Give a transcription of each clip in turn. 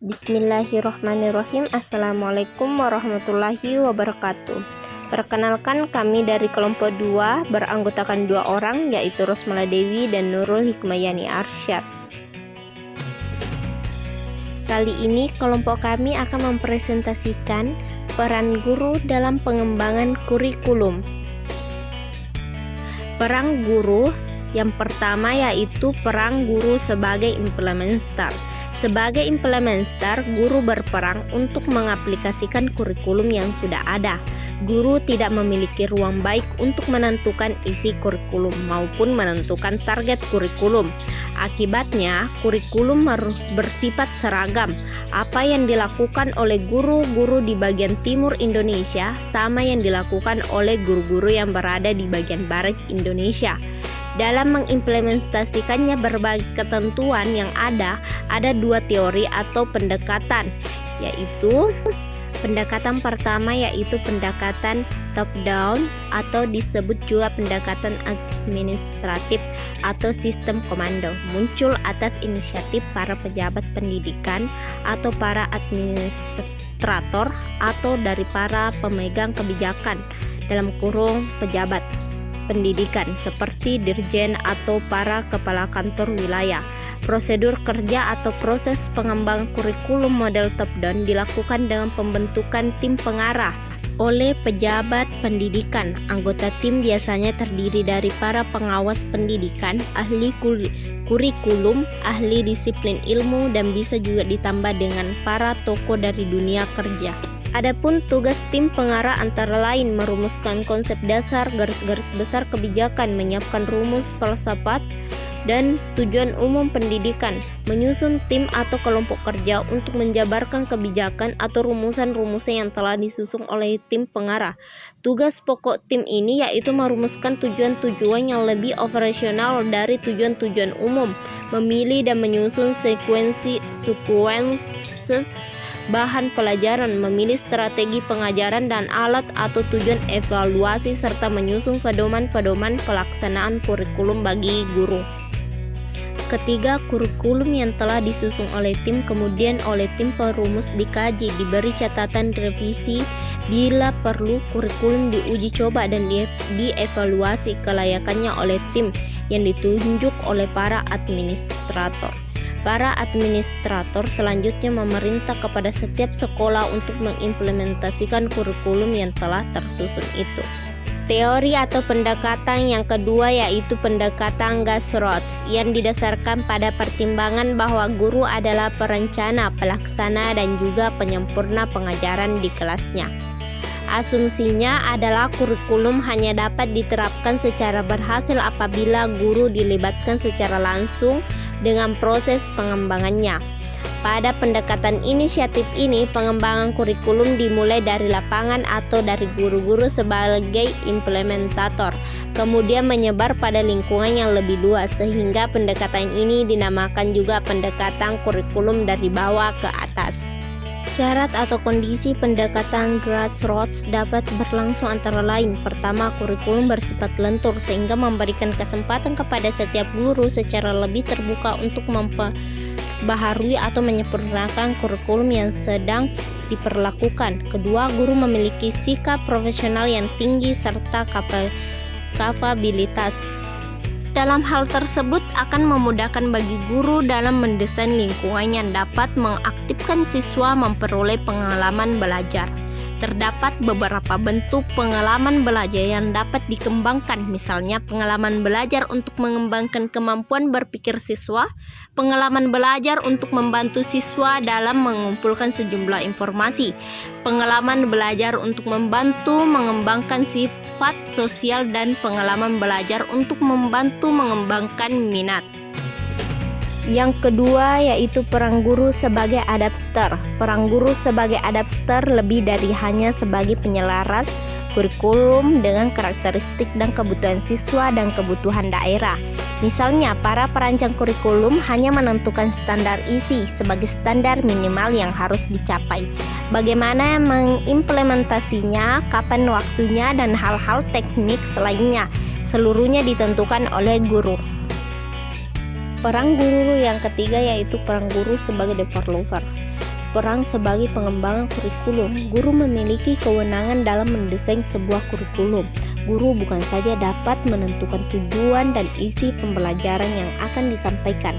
Bismillahirrohmanirrohim. Assalamualaikum warahmatullahi wabarakatuh. Perkenalkan, kami dari kelompok 2 beranggotakan 2 orang, yaitu Rosmala Dewi dan Nurul Hikmayani Arsyad. Kali ini kelompok kami akan mempresentasikan peran guru dalam pengembangan kurikulum. Peran guru yang pertama yaitu peran guru sebagai implementer. Sebagai implementer, guru berperan untuk mengaplikasikan kurikulum yang sudah ada. Guru tidak memiliki ruang baik untuk menentukan isi kurikulum maupun menentukan target kurikulum. Akibatnya, kurikulum bersifat seragam. Apa yang dilakukan oleh guru-guru di bagian timur Indonesia sama yang dilakukan oleh guru-guru yang berada di bagian barat Indonesia. Dalam mengimplementasikannya berbagai ketentuan yang ada 2 teori atau pendekatan, yaitu pendekatan pertama yaitu pendekatan top down atau disebut juga pendekatan administratif atau sistem komando, muncul atas inisiatif para pejabat pendidikan atau para administrator atau dari para pemegang kebijakan (pejabat pendidikan seperti dirjen atau para kepala kantor wilayah. Prosedur kerja atau proses pengembangan kurikulum model top down dilakukan dengan pembentukan tim pengarah oleh pejabat pendidikan. Anggota tim biasanya terdiri dari para pengawas pendidikan, ahli kurikulum, ahli disiplin ilmu, dan bisa juga ditambah dengan para tokoh dari dunia kerja. Adapun tugas tim pengarah antara lain merumuskan konsep dasar, garis-garis besar kebijakan, menyiapkan rumus filsafat dan tujuan umum pendidikan, menyusun tim atau kelompok kerja untuk menjabarkan kebijakan atau rumusan-rumusan yang telah disusun oleh tim pengarah. Tugas pokok tim ini yaitu merumuskan tujuan-tujuan yang lebih operasional dari tujuan-tujuan umum, memilih dan menyusun sekuensi bahan pelajaran, memilih strategi pengajaran dan alat atau tujuan evaluasi, serta menyusun pedoman-pedoman pelaksanaan kurikulum bagi guru. Ketiga, kurikulum yang telah disusun oleh tim kemudian oleh tim perumus dikaji, diberi catatan revisi, bila perlu kurikulum diuji coba dan dievaluasi kelayakannya oleh tim yang ditunjuk oleh para administrator. Para administrator selanjutnya memerintah kepada setiap sekolah untuk mengimplementasikan kurikulum yang telah tersusun itu. Teori atau pendekatan yang kedua yaitu pendekatan grassroots yang didasarkan pada pertimbangan bahwa guru adalah perencana, pelaksana, dan juga penyempurna pengajaran di kelasnya. Asumsinya adalah kurikulum hanya dapat diterapkan secara berhasil apabila guru dilibatkan secara langsung dengan proses pengembangannya. Pada pendekatan inisiatif ini, pengembangan kurikulum dimulai dari lapangan atau dari guru-guru sebagai implementator, kemudian menyebar pada lingkungan yang lebih luas, sehingga pendekatan ini dinamakan juga pendekatan kurikulum dari bawah ke atas. Syarat atau kondisi pendekatan grassroots dapat berlangsung antara lain. Pertama, kurikulum bersifat lentur sehingga memberikan kesempatan kepada setiap guru secara lebih terbuka untuk memperbaharui atau menyempurnakan kurikulum yang sedang diperlakukan. Kedua, guru memiliki sikap profesional yang tinggi serta kapabilitas. Dalam hal tersebut akan memudahkan bagi guru dalam mendesain lingkungan yang dapat mengaktifkan siswa memperoleh pengalaman belajar. Terdapat beberapa bentuk pengalaman belajar yang dapat dikembangkan, misalnya pengalaman belajar untuk mengembangkan kemampuan berpikir siswa, pengalaman belajar untuk membantu siswa dalam mengumpulkan sejumlah informasi, pengalaman belajar untuk membantu mengembangkan sifat sosial, dan pengalaman belajar untuk membantu mengembangkan minat. Yang kedua yaitu peran guru sebagai adapter. Peran guru sebagai adapter lebih dari hanya sebagai penyelaras kurikulum dengan karakteristik dan kebutuhan siswa dan kebutuhan daerah. Misalnya, para perancang kurikulum hanya menentukan standar isi sebagai standar minimal yang harus dicapai. Bagaimana mengimplementasinya, kapan waktunya, dan hal-hal teknik lainnya, seluruhnya ditentukan oleh guru. Peran guru yang ketiga yaitu peran guru sebagai developer. berperan sebagai pengembangan kurikulum. Guru memiliki kewenangan dalam mendesain sebuah kurikulum. Guru bukan saja dapat menentukan tujuan dan isi pembelajaran yang akan disampaikan,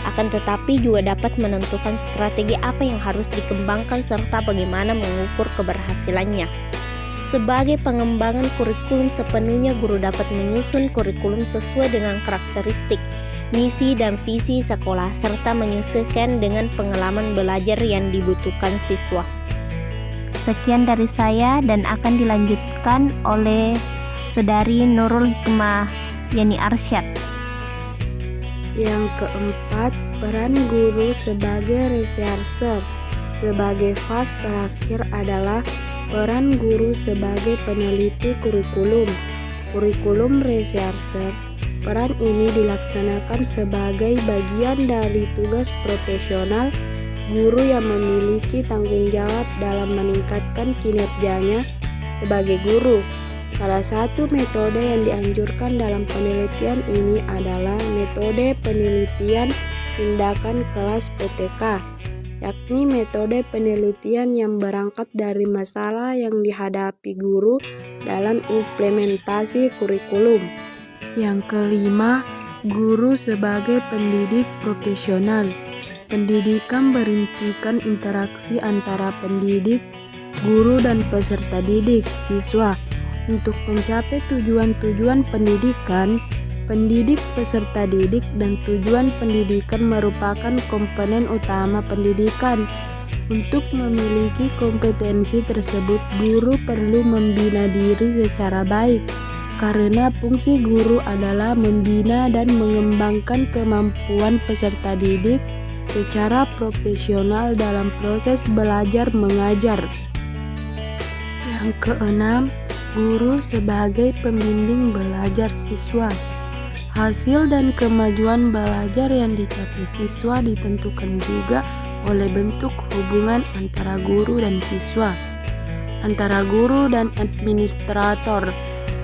akan tetapi juga dapat menentukan strategi apa yang harus dikembangkan serta bagaimana mengukur keberhasilannya. Sebagai pengembangan kurikulum sepenuhnya, guru dapat menyusun kurikulum sesuai dengan karakteristik, misi dan visi sekolah, serta menyesuaikan dengan pengalaman belajar yang dibutuhkan siswa. Sekian dari saya dan akan dilanjutkan oleh Saudari Nurul Hikmah Yani Arsyad. Yang keempat, peran guru sebagai researcher. Sebagai fase terakhir adalah peran guru sebagai peneliti kurikulum. Kurikulum researcher. Peran ini dilaksanakan sebagai bagian dari tugas profesional guru yang memiliki tanggung jawab dalam meningkatkan kinerjanya sebagai guru. Salah satu metode yang dianjurkan dalam penelitian ini adalah metode penelitian tindakan kelas PTK, yakni metode penelitian yang berangkat dari masalah yang dihadapi guru dalam implementasi kurikulum. Yang kelima, guru sebagai pendidik profesional. Pendidikan berimplikan interaksi antara pendidik, guru dan peserta didik, siswa. Untuk mencapai tujuan-tujuan pendidikan, pendidik, peserta didik, dan tujuan pendidikan merupakan komponen utama pendidikan. Untuk memiliki kompetensi tersebut, guru perlu membina diri secara baik, karena fungsi guru adalah membina dan mengembangkan kemampuan peserta didik secara profesional dalam proses belajar mengajar. Yang keenam, guru sebagai pembimbing belajar siswa. Hasil dan kemajuan belajar yang dicapai siswa ditentukan juga oleh bentuk hubungan antara guru dan siswa, antara guru dan administrator,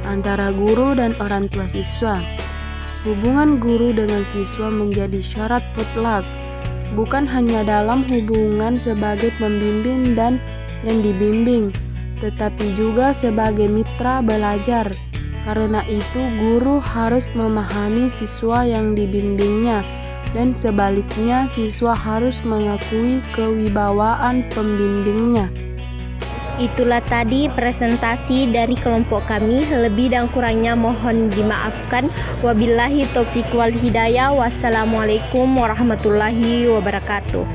antara guru dan orang tua siswa. Hubungan guru dengan siswa menjadi syarat mutlak, bukan hanya dalam hubungan sebagai pembimbing dan yang dibimbing, tetapi juga sebagai mitra belajar. Karena itu, guru harus memahami siswa yang dibimbingnya, dan sebaliknya siswa harus mengakui kewibawaan pembimbingnya. Itulah tadi presentasi dari kelompok kami. Lebih dan kurangnya mohon dimaafkan. Wabillahi taufiq wal hidayah. Wassalamualaikum warahmatullahi wabarakatuh.